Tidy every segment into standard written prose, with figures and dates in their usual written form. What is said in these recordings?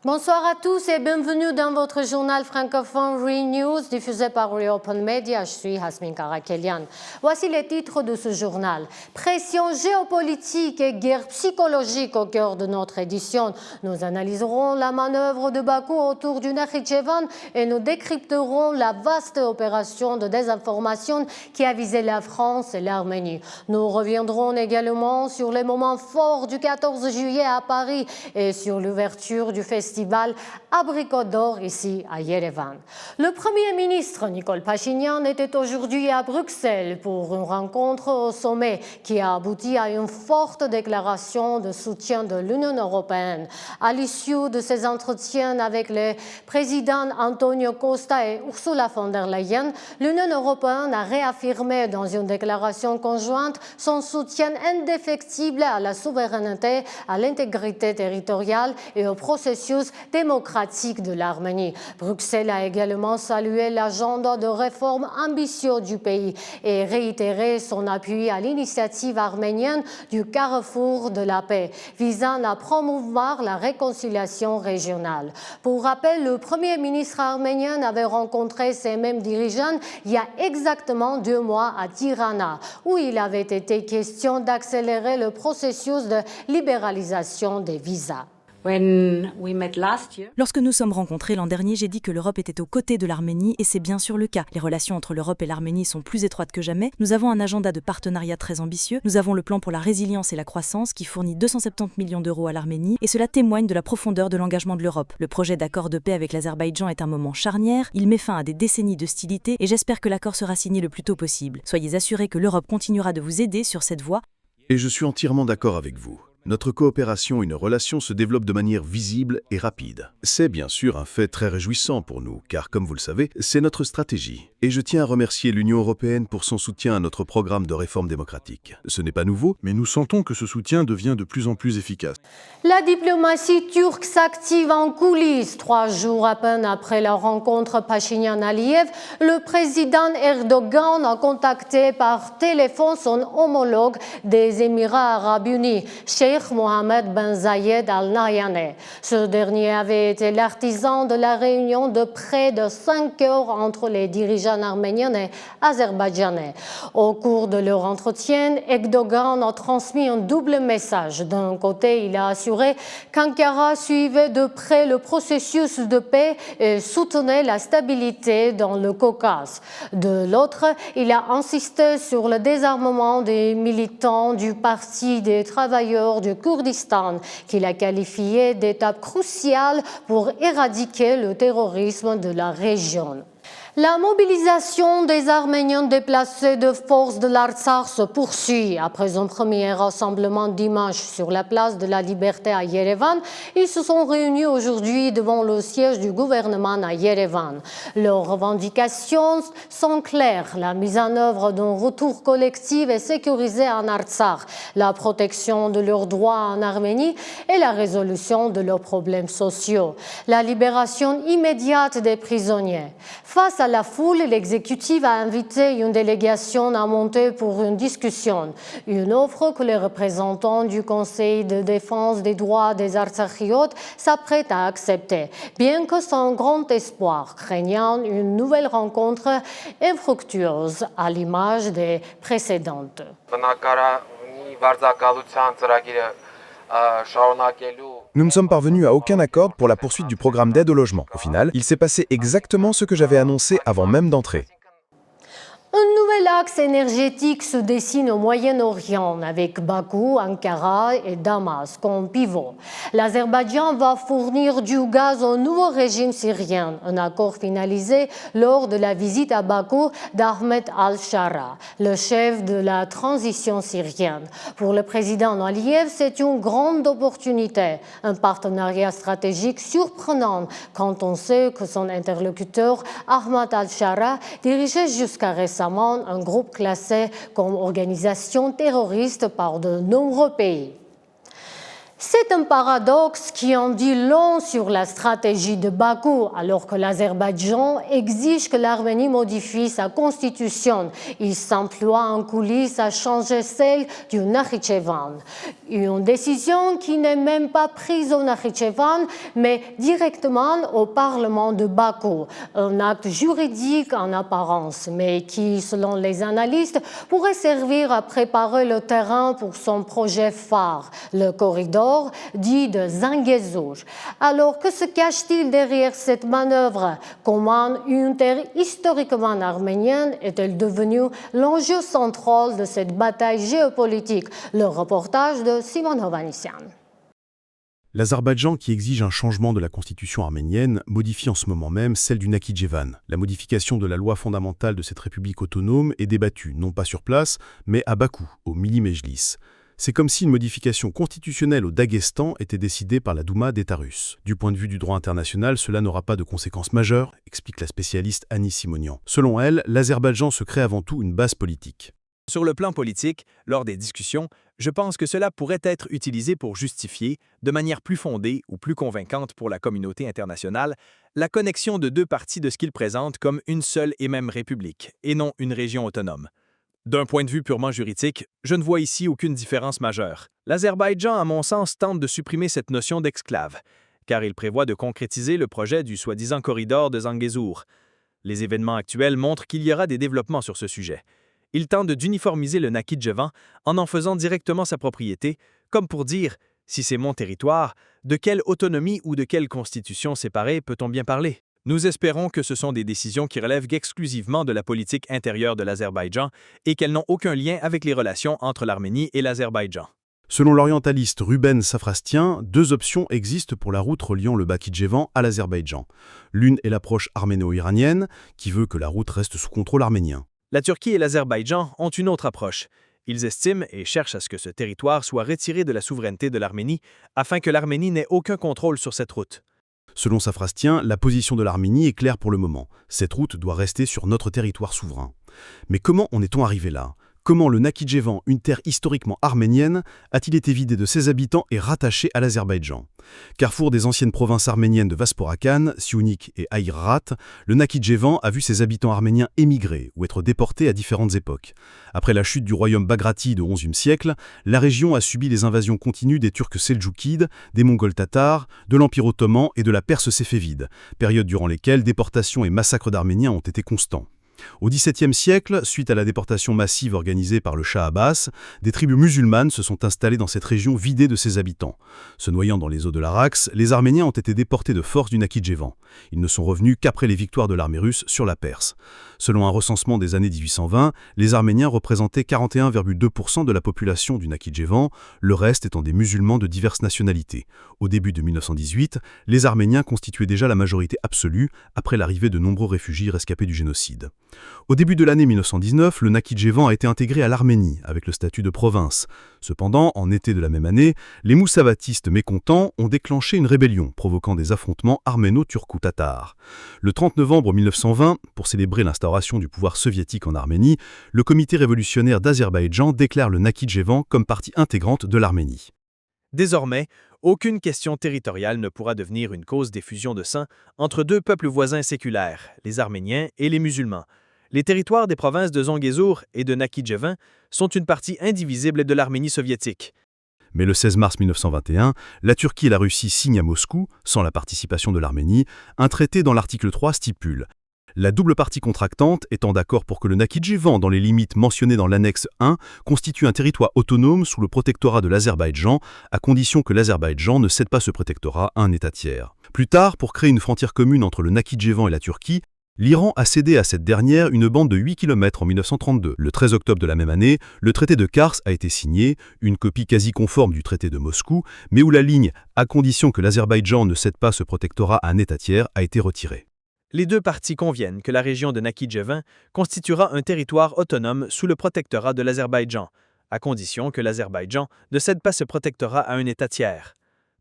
Bonsoir à tous et bienvenue dans votre journal francophone ReNews diffusé par Reopen Media. Je suis Hasmin Karakelian. Voici les titres de ce journal. Pression géopolitique et guerre psychologique au cœur de notre édition. Nous analyserons la manœuvre de Bakou autour du Nakhitchevan et nous décrypterons la vaste opération de désinformation qui a visé la France et l'Arménie. Nous reviendrons également sur les moments forts du 14 juillet à Paris et sur l'ouverture du festival Abricot d'Or ici à Yerevan. Le Premier ministre Nicole Pachinian était aujourd'hui à Bruxelles pour une rencontre au sommet qui a abouti à une forte déclaration de soutien de l'Union européenne. À l'issue de ces entretiens avec les présidents Antonio Costa et Ursula von der Leyen, l'Union européenne a réaffirmé dans une déclaration conjointe son soutien indéfectible à la souveraineté, à l'intégrité territoriale et au processus démocratique de l'Arménie. Bruxelles a également salué l'agenda de réforme ambitieux du pays et réitéré son appui à l'initiative arménienne du carrefour de la paix, visant à promouvoir la réconciliation régionale. Pour rappel, le Premier ministre arménien avait rencontré ces mêmes dirigeants il y a exactement 2 mois à Tirana, où il avait été question d'accélérer le processus de libéralisation des visas. Lorsque nous sommes rencontrés l'an dernier, j'ai dit que l'Europe était aux côtés de l'Arménie et c'est bien sûr le cas. Les relations entre l'Europe et l'Arménie sont plus étroites que jamais. Nous avons un agenda de partenariat très ambitieux. Nous avons le plan pour la résilience et la croissance qui fournit 270 millions d'euros à l'Arménie et cela témoigne de la profondeur de l'engagement de l'Europe. Le projet d'accord de paix avec l'Azerbaïdjan est un moment charnière. Il met fin à des décennies d'hostilité et j'espère que l'accord sera signé le plus tôt possible. Soyez assurés que l'Europe continuera de vous aider sur cette voie. Et je suis entièrement d'accord avec vous. Notre coopération et nos relations se développent de manière visible et rapide. C'est bien sûr un fait très réjouissant pour nous, car comme vous le savez, c'est notre stratégie. Et je tiens à remercier l'Union européenne pour son soutien à notre programme de réforme démocratique. Ce n'est pas nouveau, mais nous sentons que ce soutien devient de plus en plus efficace. La diplomatie turque s'active en coulisses. 3 jours à peine après la rencontre Pachinian-Aliyev, le président Erdogan a contacté par téléphone son homologue des Émirats arabes unis, Cheikh Mohammed Ben Zayed Al Nahyan. Ce dernier avait été l'artisan de la réunion de près de 5 heures entre les dirigeants arméniens et azerbaïdjanais. Au cours de leur entretien, Erdogan a transmis un double message. D'un côté, il a assuré qu'Ankara suivait de près le processus de paix et soutenait la stabilité dans le Caucase. De l'autre, il a insisté sur le désarmement des militants du Parti des travailleurs du Kurdistan, qu'il a qualifié d'étape cruciale pour éradiquer le terrorisme de la région. La mobilisation des Arméniens déplacés de force de l'Artsakh se poursuit. Après un premier rassemblement dimanche sur la place de la Liberté à Yerevan, ils se sont réunis aujourd'hui devant le siège du gouvernement à Yerevan. Leurs revendications sont claires. La mise en œuvre d'un retour collectif et sécurisé en Artsakh, la protection de leurs droits en Arménie et la résolution de leurs problèmes sociaux. La libération immédiate des prisonniers. Face à la foule, l'exécutif a invité une délégation à monter pour une discussion, une offre que les représentants du Conseil de défense des droits des Artsakhiyotes s'apprêtent à accepter, bien que sans grand espoir, craignant une nouvelle rencontre infructueuse à l'image des précédentes. Nous ne sommes parvenus à aucun accord pour la poursuite du programme d'aide au logement. Au final, il s'est passé exactement ce que j'avais annoncé avant même d'entrer. Un nouvel axe énergétique se dessine au Moyen-Orient avec Bakou, Ankara et Damas comme pivot. L'Azerbaïdjan va fournir du gaz au nouveau régime syrien, un accord finalisé lors de la visite à Bakou d'Ahmed al-Shara, le chef de la transition syrienne. Pour le président Aliyev, c'est une grande opportunité, un partenariat stratégique surprenant quand on sait que son interlocuteur Ahmed al-Shara dirigeait jusqu'à récemment un groupe classé comme organisation terroriste par de nombreux pays. C'est un paradoxe qui en dit long sur la stratégie de Bakou, alors que l'Azerbaïdjan exige que l'Arménie modifie sa constitution. Il s'emploie en coulisses à changer celle du Nakhichevan. Une décision qui n'est même pas prise au Nakhichevan, mais directement au Parlement de Bakou. Un acte juridique en apparence, mais qui, selon les analystes, pourrait servir à préparer le terrain pour son projet phare, le corridor dit de Zangezur. Alors, que se cache-t-il derrière cette manœuvre? Comment une terre historiquement arménienne est-elle devenue l'enjeu central de cette bataille géopolitique? Le reportage de Simon Hovhannisyan. L'Azerbaïdjan, qui exige un changement de la constitution arménienne, modifie en ce moment même celle du Nakhichevan. La modification de la loi fondamentale de cette république autonome est débattue, non pas sur place, mais à Bakou, au Milli Mejlis. C'est comme si une modification constitutionnelle au Daghestan était décidée par la Douma d'État russe. Du point de vue du droit international, cela n'aura pas de conséquences majeures, explique la spécialiste Annie Simonian. Selon elle, l'Azerbaïdjan se crée avant tout une base politique. Sur le plan politique, lors des discussions, je pense que cela pourrait être utilisé pour justifier, de manière plus fondée ou plus convaincante pour la communauté internationale, la connexion de deux parties de ce qu'ils présentent comme une seule et même république, et non une région autonome. D'un point de vue purement juridique, je ne vois ici aucune différence majeure. L'Azerbaïdjan, à mon sens, tente de supprimer cette notion d'esclave, car il prévoit de concrétiser le projet du soi-disant corridor de Zangezur. Les événements actuels montrent qu'il y aura des développements sur ce sujet. Il tente d'uniformiser le Nakhichevan en faisant directement sa propriété, comme pour dire « si c'est mon territoire, de quelle autonomie ou de quelle constitution séparée peut-on bien parler ?» Nous espérons que ce sont des décisions qui relèvent exclusivement de la politique intérieure de l'Azerbaïdjan et qu'elles n'ont aucun lien avec les relations entre l'Arménie et l'Azerbaïdjan. Selon l'orientaliste Ruben Safrastien, deux options existent pour la route reliant le Nakhichevan à l'Azerbaïdjan. L'une est l'approche arméno-iranienne, qui veut que la route reste sous contrôle arménien. La Turquie et l'Azerbaïdjan ont une autre approche. Ils estiment et cherchent à ce que ce territoire soit retiré de la souveraineté de l'Arménie afin que l'Arménie n'ait aucun contrôle sur cette route. Selon Safrastien, la position de l'Arménie est claire pour le moment. Cette route doit rester sur notre territoire souverain. Mais comment en est-on arrivé là ? Comment le Nakhichevan, une terre historiquement arménienne, a-t-il été vidé de ses habitants et rattaché à l'Azerbaïdjan ? Carrefour des anciennes provinces arméniennes de Vaspurakan, Siounik et Aïrat, le Nakhichevan a vu ses habitants arméniens émigrer ou être déportés à différentes époques. Après la chute du royaume bagratide au XIe siècle, la région a subi les invasions continues des Turcs seldjoukides, des Mongols tatars, de l'Empire ottoman et de la Perse séfévide, période durant lesquelles déportations et massacres d'Arméniens ont été constants. Au XVIIe siècle, suite à la déportation massive organisée par le Shah Abbas, des tribus musulmanes se sont installées dans cette région vidée de ses habitants. Se noyant dans les eaux de l'Arax, les Arméniens ont été déportés de force du Nakhichevan. Ils ne sont revenus qu'après les victoires de l'armée russe sur la Perse. Selon un recensement des années 1820, les Arméniens représentaient 41,2% de la population du Nakhichevan, le reste étant des musulmans de diverses nationalités. Au début de 1918, les Arméniens constituaient déjà la majorité absolue après l'arrivée de nombreux réfugiés rescapés du génocide. Au début de l'année 1919, le Nakhichevan a été intégré à l'Arménie, avec le statut de province. Cependant, en été de la même année, les moussavatistes mécontents ont déclenché une rébellion, provoquant des affrontements arméno-turco-tatars. Le 30 novembre 1920, pour célébrer l'instauration du pouvoir soviétique en Arménie, le comité révolutionnaire d'Azerbaïdjan déclare le Nakhichevan comme partie intégrante de l'Arménie. Désormais, aucune question territoriale ne pourra devenir une cause d'effusion de sang entre deux peuples voisins séculaires, les Arméniens et les musulmans. Les territoires des provinces de Zangezur et de Nakhichevan sont une partie indivisible de l'Arménie soviétique. Mais le 16 mars 1921, la Turquie et la Russie signent à Moscou, sans la participation de l'Arménie, un traité dont l'article 3 stipule « La double partie contractante étant d'accord pour que le Nakhichevan, dans les limites mentionnées dans l'annexe 1, constitue un territoire autonome sous le protectorat de l'Azerbaïdjan, à condition que l'Azerbaïdjan ne cède pas ce protectorat à un État tiers. » Plus tard, pour créer une frontière commune entre le Nakhichevan et la Turquie, l'Iran a cédé à cette dernière une bande de 8 km en 1932. Le 13 octobre de la même année, le traité de Kars a été signé, une copie quasi conforme du traité de Moscou, mais où la ligne « à condition que l'Azerbaïdjan ne cède pas ce protectorat à un État tiers » a été retirée. Les deux parties conviennent que la région de Nakhichevan constituera un territoire autonome sous le protectorat de l'Azerbaïdjan, à condition que l'Azerbaïdjan ne cède pas ce protectorat à un État tiers.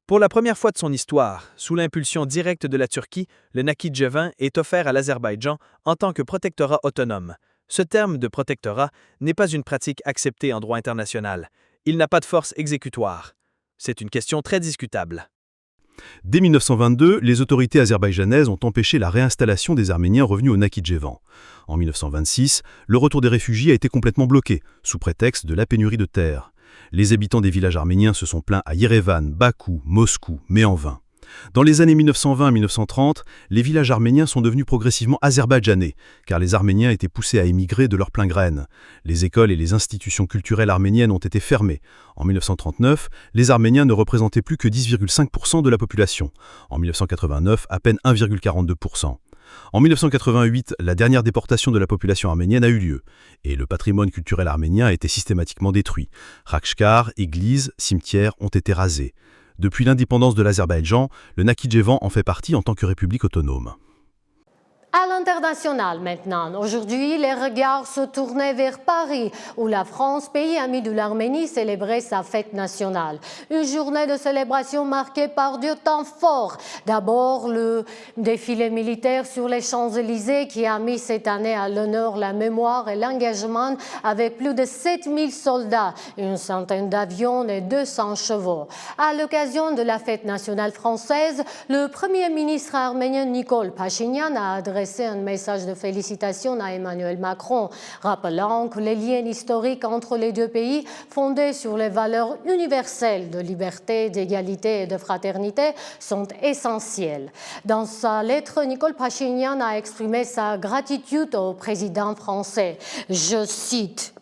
Pour la première fois de son histoire, sous l'impulsion directe de la Turquie, le Nakhichevan est offert à l'Azerbaïdjan en tant que protectorat autonome. Ce terme de protectorat n'est pas une pratique acceptée en droit international. Il n'a pas de force exécutoire. C'est une question très discutable. Dès 1922, les autorités azerbaïdjanaises ont empêché la réinstallation des Arméniens revenus au Nakhitchevan. En 1926, le retour des réfugiés a été complètement bloqué, sous prétexte de la pénurie de terre. Les habitants des villages arméniens se sont plaints à Yerevan, Bakou, Moscou, mais en vain. Dans les années 1920-1930, les villages arméniens sont devenus progressivement azerbaïdjanais, car les Arméniens étaient poussés à émigrer de leur plein gré. Les écoles et les institutions culturelles arméniennes ont été fermées. En 1939, les Arméniens ne représentaient plus que 10,5% de la population. En 1989, à peine 1,42%. En 1988, la dernière déportation de la population arménienne a eu lieu, et le patrimoine culturel arménien a été systématiquement détruit. Khachkar, églises, cimetières ont été rasés. Depuis l'indépendance de l'Azerbaïdjan, le Nakhitchevan en fait partie en tant que république autonome. À l'international maintenant. Aujourd'hui, les regards se tournaient vers Paris, où la France, pays ami de l'Arménie, célébrait sa fête nationale. Une journée de célébration marquée par deux temps forts. D'abord, le défilé militaire sur les Champs-Élysées qui a mis cette année à l'honneur la mémoire et l'engagement avec plus de 7000 soldats, une centaine d'avions et 200 chevaux. À l'occasion de la fête nationale française, le Premier ministre arménien Nikol Pachinian a adressé un message de félicitations à Emmanuel Macron, rappelant que les liens historiques entre les deux pays, fondés sur les valeurs universelles de liberté, d'égalité et de fraternité, sont essentiels. Dans sa lettre, Nikol Pachinian a exprimé sa gratitude au président français. Je cite: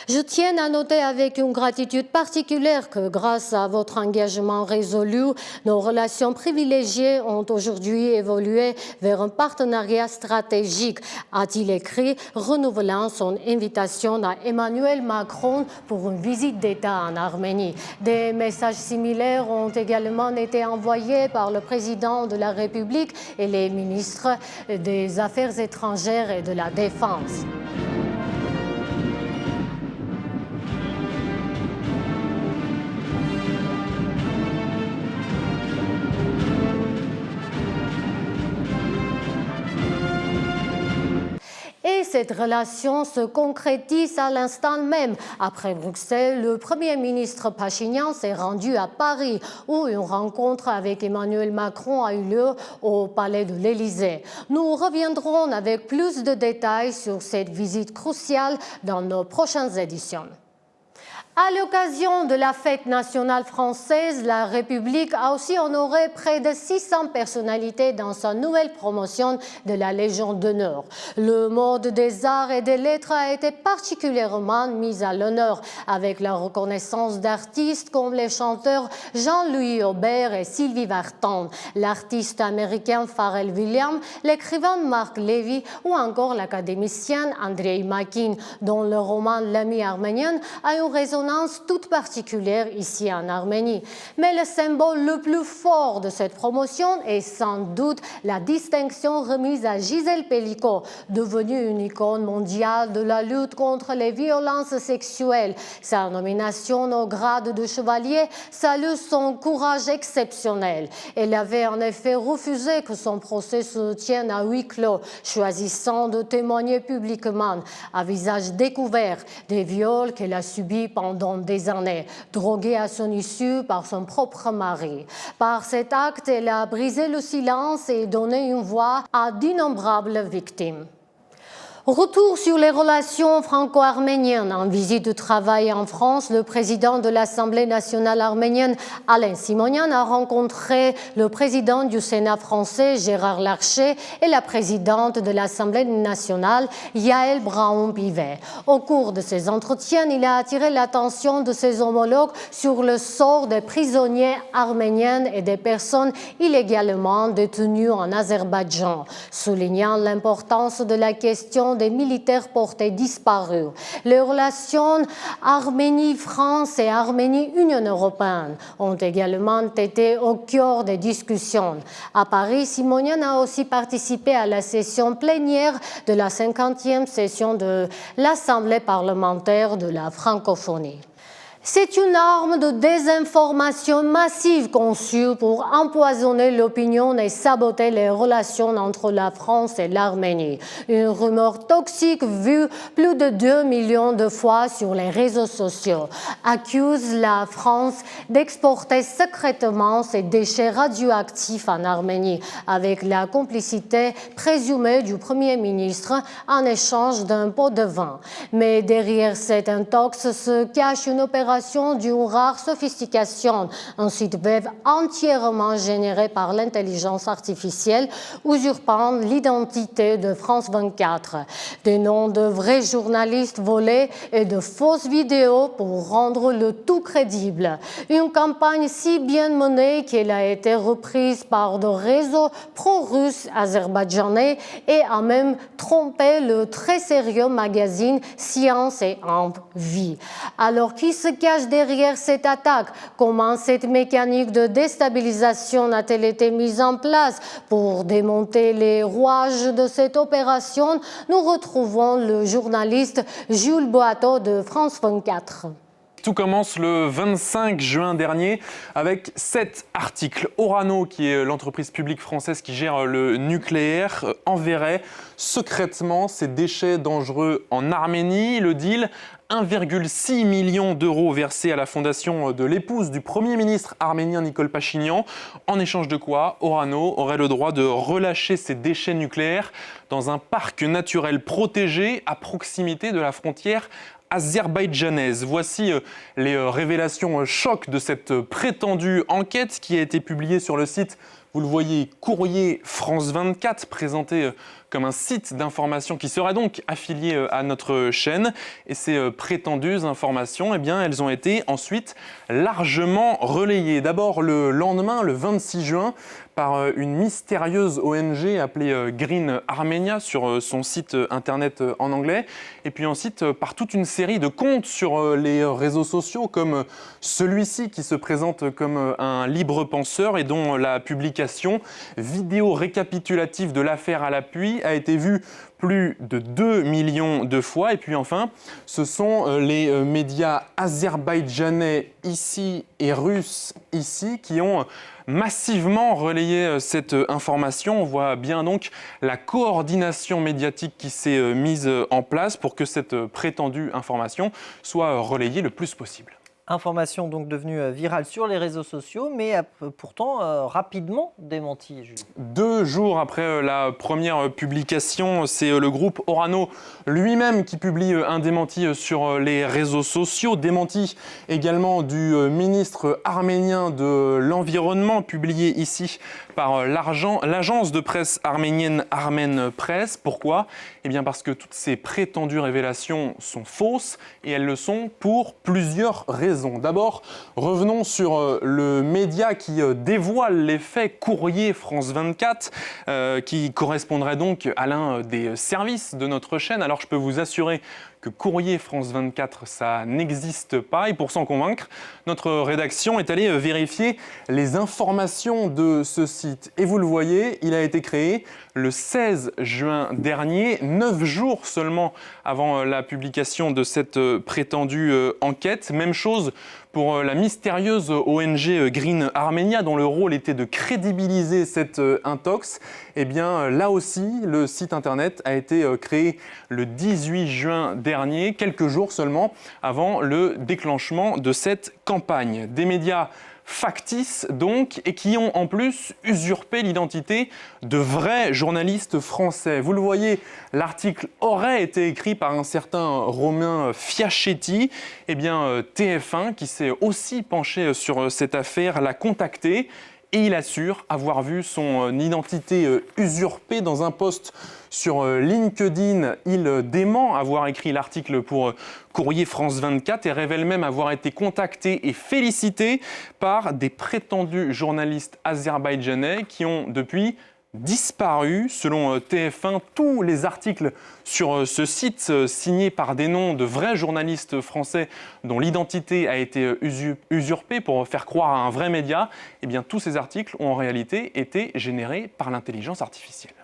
je tiens à noter avec une gratitude particulière que grâce à votre engagement résolu, nos relations privilégiées ont aujourd'hui évolué vers un partenariat stratégique, a-t-il écrit, renouvelant son invitation à Emmanuel Macron pour une visite d'État en Arménie. Des messages similaires ont également été envoyés par le président de la République et les ministres des Affaires étrangères et de la Défense. Et cette relation se concrétise à l'instant même. Après Bruxelles, le Premier ministre Pachinian s'est rendu à Paris, où une rencontre avec Emmanuel Macron a eu lieu au Palais de l'Élysée. Nous reviendrons avec plus de détails sur cette visite cruciale dans nos prochaines éditions. À l'occasion de la fête nationale française, la République a aussi honoré près de 600 personnalités dans sa nouvelle promotion de la Légion d'honneur. Le monde des arts et des lettres a été particulièrement mis à l'honneur avec la reconnaissance d'artistes comme les chanteurs Jean-Louis Aubert et Sylvie Vartan, l'artiste américain Pharrell Williams, l'écrivain Marc Levy ou encore l'académicien Andrei Makin, dont le roman L'ami arménienne a une résonance toute particulière ici en Arménie. Mais le symbole le plus fort de cette promotion est sans doute la distinction remise à Gisèle Pelicot, devenue une icône mondiale de la lutte contre les violences sexuelles. Sa nomination au grade de chevalier salue son courage exceptionnel. Elle avait en effet refusé que son procès se tienne à huis clos, choisissant de témoigner publiquement, à visage découvert, des viols qu'elle a subis pendant des années, droguée à son issue par son propre mari. Par cet acte, elle a brisé le silence et donné une voix à d'innombrables victimes. Retour sur les relations franco-arméniennes. En visite de travail en France, le président de l'Assemblée nationale arménienne, Alain Simonian, a rencontré le président du Sénat français, Gérard Larcher, et la présidente de l'Assemblée nationale, Yaël Braun-Pivet. Au cours de ces entretiens, il a attiré l'attention de ses homologues sur le sort des prisonniers arméniens et des personnes illégalement détenues en Azerbaïdjan, soulignant l'importance de la question des militaires portés disparus. Les relations Arménie-France et Arménie-Union européenne ont également été au cœur des discussions. À Paris, Simonian a aussi participé à la session plénière de la 50e session de l'Assemblée parlementaire de la francophonie. C'est une arme de désinformation massive conçue pour empoisonner l'opinion et saboter les relations entre la France et l'Arménie. Une rumeur toxique vue plus de 2 millions de fois sur les réseaux sociaux accuse la France d'exporter secrètement ses déchets radioactifs en Arménie avec la complicité présumée du Premier ministre en échange d'un pot de vin. Mais derrière cet intox se cache une opération d'une rare sophistication, un site web entièrement généré par l'intelligence artificielle, usurpant l'identité de France 24. Des noms de vrais journalistes volés et de fausses vidéos pour rendre le tout crédible. Une campagne si bien menée qu'elle a été reprise par de réseaux pro-russes azerbaïdjanais et a même trompé le très sérieux magazine Science et Vie. Alors qui se cache derrière cette attaque? Comment cette mécanique de déstabilisation a-t-elle été mise en place? Pour démonter les rouages de cette opération, nous retrouvons le journaliste Jules Boato de France 24. Tout commence le 25 juin dernier avec 7 articles. Orano, qui est l'entreprise publique française qui gère le nucléaire, enverrait secrètement ces déchets dangereux en Arménie. Le deal, 1,6 million d'euros versés à la fondation de l'épouse du Premier ministre arménien Nikol Pachinian. En échange de quoi, Orano aurait le droit de relâcher ces déchets nucléaires dans un parc naturel protégé à proximité de la frontière azerbaïdjanaise. Voici les révélations choc de cette prétendue enquête qui a été publiée sur le site, vous le voyez, Courrier France 24, présenté comme un site d'information qui serait donc affilié à notre chaîne. Et ces prétendues informations, eh bien, elles ont été ensuite largement relayées. D'abord le lendemain, le 26 juin, par une mystérieuse ONG appelée Green Armenia sur son site internet en anglais, et puis ensuite par toute une série de comptes sur les réseaux sociaux comme celui-ci qui se présente comme un libre penseur et dont la publication vidéo récapitulative de l'affaire à l'appui a été vue plus de 2 millions de fois. Et puis enfin, ce sont les médias azerbaïdjanais ici et russes ici qui ont massivement relayé cette information. On voit bien donc la coordination médiatique qui s'est mise en place pour que cette prétendue information soit relayée le plus possible. Information donc devenue virale sur les réseaux sociaux, mais pourtant rapidement démentie, Jules. 2 jours après la première publication, c'est le groupe Orano lui-même qui publie un démenti sur les réseaux sociaux. Démenti également du ministre arménien de l'Environnement, publié ici par l'agence de presse arménienne Armen Press. Pourquoi? Eh bien parce que toutes ces prétendues révélations sont fausses et elles le sont pour plusieurs raisons. D'abord, revenons sur le média qui dévoile les faits, Courrier France 24, qui correspondrait donc à l'un des services de notre chaîne. Alors je peux vous assurer que Courrier France 24, ça n'existe pas. Et pour s'en convaincre, notre rédaction est allée vérifier les informations de ce site. Et vous le voyez, il a été créé le 16 juin dernier, 9 jours seulement avant la publication de cette prétendue enquête. Même chose pour la mystérieuse ONG Green Armenia, dont le rôle était de crédibiliser cette intox. Eh bien, là aussi, le site internet a été créé le 18 juin dernier, quelques jours seulement avant le déclenchement de cette campagne. Des médias factices donc, et qui ont en plus usurpé l'identité de vrais journalistes français. Vous le voyez, l'article aurait été écrit par un certain Romain Fiachetti. Eh bien, TF1, qui s'est aussi penché sur cette affaire, l'a contacté. Et il assure avoir vu son identité usurpée dans un post sur LinkedIn. Il dément avoir écrit l'article pour Courrier France 24 et révèle même avoir été contacté et félicité par des prétendus journalistes azerbaïdjanais qui ont depuis disparu. Selon TF1, tous les articles sur ce site signés par des noms de vrais journalistes français dont l'identité a été usurpée pour faire croire à un vrai média, eh bien tous ces articles ont en réalité été générés par l'intelligence artificielle.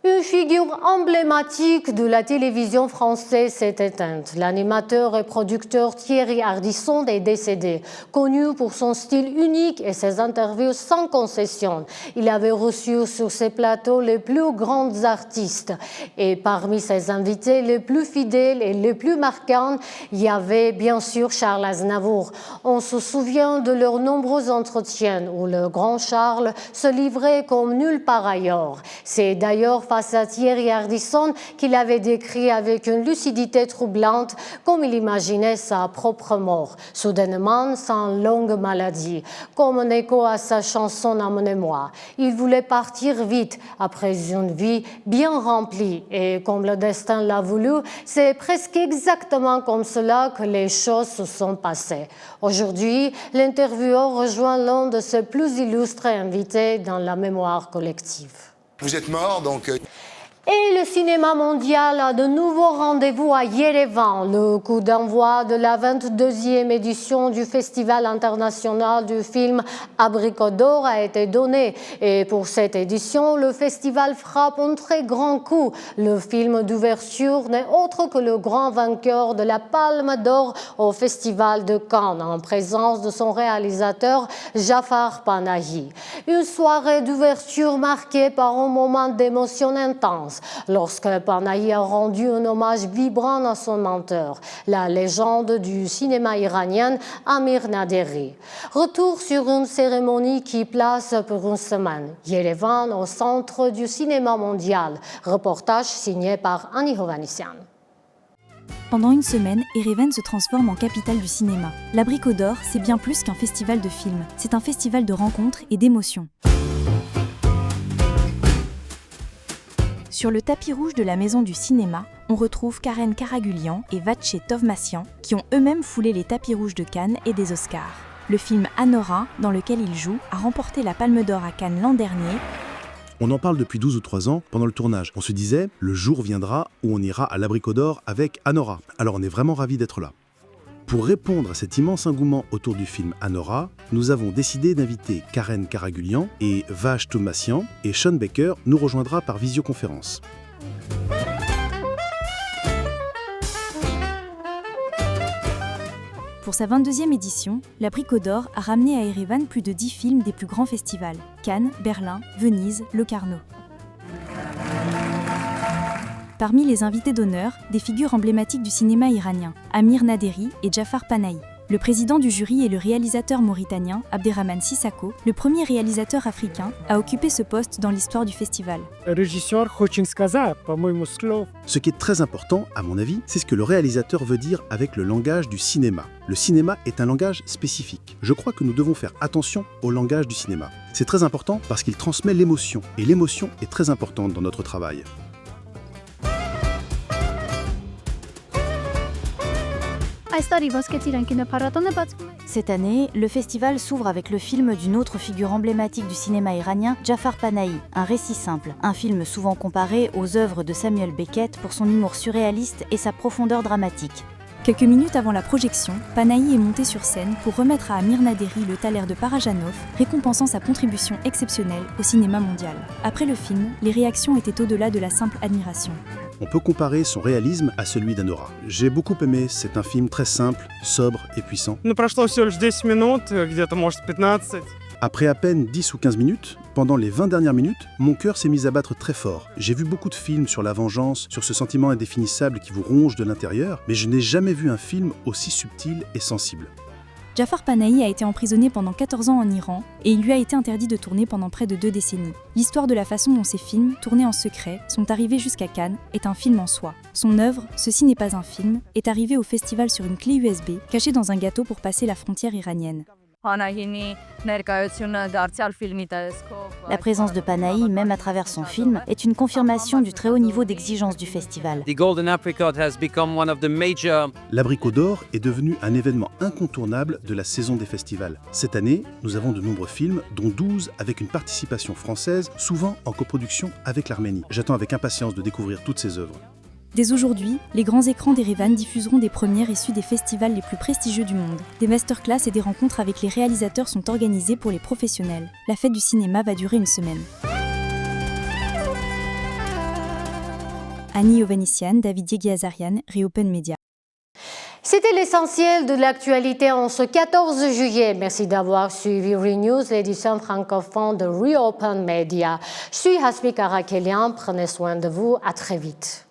Une figure emblématique de la télévision française s'est éteinte. L'animateur et producteur Thierry Ardisson est décédé. Connu pour son style unique et ses interviews sans concession, il avait reçu sur ses plateaux les plus grands artistes. Et parmi ses invités les plus fidèles et les plus marquants, il y avait bien sûr Charles Aznavour. On se souvient de leurs nombreux entretiens où le grand Charles se livrait comme nulle part ailleurs. C'est d'ailleurs face à Thierry Ardisson qu'il avait décrit avec une lucidité troublante comme il imaginait sa propre mort, soudainement sans longue maladie, comme un écho à sa chanson Emmenez-moi. Il voulait partir vite après une vie bien remplie et comme le destin l'a voulu, c'est presque exactement comme cela que les choses se sont passées. Aujourd'hui, l'intervieweur rejoint l'un de ses plus illustres invités dans la mémoire collective. Vous êtes mort, donc... Et le cinéma mondial a de nouveaux rendez-vous à Yerevan. Le coup d'envoi de la 22e édition du Festival international du film Abricot d'Or a été donné. Et pour cette édition, le festival frappe un très grand coup. Le film d'ouverture n'est autre que le grand vainqueur de la Palme d'Or au Festival de Cannes, en présence de son réalisateur Jafar Panahi. Une soirée d'ouverture marquée par un moment d'émotion intense, lorsque Panahi a rendu un hommage vibrant à son mentor, la légende du cinéma iranien Amir Naderi. Retour sur une cérémonie qui place pour une semaine Yerevan au centre du cinéma mondial. Reportage signé par Annie Hovhannissian. Pendant une semaine, Yerevan se transforme en capitale du cinéma. L'Abricot d'Or, c'est bien plus qu'un festival de films. C'est un festival de rencontres et d'émotions. Sur le tapis rouge de la Maison du Cinéma, on retrouve Karen Karagulian et Vatché Tovmassian qui ont eux-mêmes foulé les tapis rouges de Cannes et des Oscars. Le film Anora, dans lequel ils jouent, a remporté la Palme d'Or à Cannes l'an dernier. On en parle depuis 12 ou 3 ans pendant le tournage. On se disait, le jour viendra où on ira à l'Abricot d'Or avec Anora. Alors on est vraiment ravis d'être là. Pour répondre à cet immense engouement autour du film Anora, nous avons décidé d'inviter Karen Karagulian et Vatché Tovmassian, et Sean Baker nous rejoindra par visioconférence. Pour sa 22e édition, l'Abricot d'Or a ramené à Yerevan plus de 10 films des plus grands festivals, Cannes, Berlin, Venise, Locarno. Parmi les invités d'honneur, des figures emblématiques du cinéma iranien, Amir Naderi et Jafar Panahi. Le président du jury est le réalisateur mauritanien Abderrahmane Sissako, le premier réalisateur africain à occuper ce poste dans l'histoire du festival. Ce qui est très important, à mon avis, c'est ce que le réalisateur veut dire avec le langage du cinéma. Le cinéma est un langage spécifique. Je crois que nous devons faire attention au langage du cinéma. C'est très important parce qu'il transmet l'émotion, et l'émotion est très importante dans notre travail. Cette année, le festival s'ouvre avec le film d'une autre figure emblématique du cinéma iranien, Jafar Panahi, un récit simple, un film souvent comparé aux œuvres de Samuel Beckett pour son humour surréaliste et sa profondeur dramatique. Quelques minutes avant la projection, Panahi est monté sur scène pour remettre à Amir Naderi le thaler de Parajanov, récompensant sa contribution exceptionnelle au cinéma mondial. Après le film, les réactions étaient au-delà de la simple admiration. On peut comparer son réalisme à celui d'Anora. J'ai beaucoup aimé, c'est un film très simple, sobre et puissant. Après à peine 10 ou 15 minutes, pendant les 20 dernières minutes, mon cœur s'est mis à battre très fort. J'ai vu beaucoup de films sur la vengeance, sur ce sentiment indéfinissable qui vous ronge de l'intérieur, mais je n'ai jamais vu un film aussi subtil et sensible. Jafar Panahi a été emprisonné pendant 14 ans en Iran et il lui a été interdit de tourner pendant près de 2 décennies. L'histoire de la façon dont ces films, tournés en secret, sont arrivés jusqu'à Cannes est un film en soi. Son œuvre, Ceci n'est pas un film, est arrivée au festival sur une clé USB cachée dans un gâteau pour passer la frontière iranienne. La présence de Panahi, même à travers son film, est une confirmation du très haut niveau d'exigence du festival. L'Abricot d'Or est devenu un événement incontournable de la saison des festivals. Cette année, nous avons de nombreux films, dont 12 avec une participation française, souvent en coproduction avec l'Arménie. J'attends avec impatience de découvrir toutes ces œuvres. Dès aujourd'hui, les grands écrans d'Yerevan diffuseront des premières issues des festivals les plus prestigieux du monde. Des masterclass et des rencontres avec les réalisateurs sont organisées pour les professionnels. La fête du cinéma va durer une semaine. Annie Ovanician, David Yeghi-Azarian, Reopen Media. C'était l'essentiel de l'actualité en ce 14 juillet. Merci d'avoir suivi ReNews, l'édition francophone de Reopen Media. Je suis Hasbi Karakelian, prenez soin de vous, à très vite.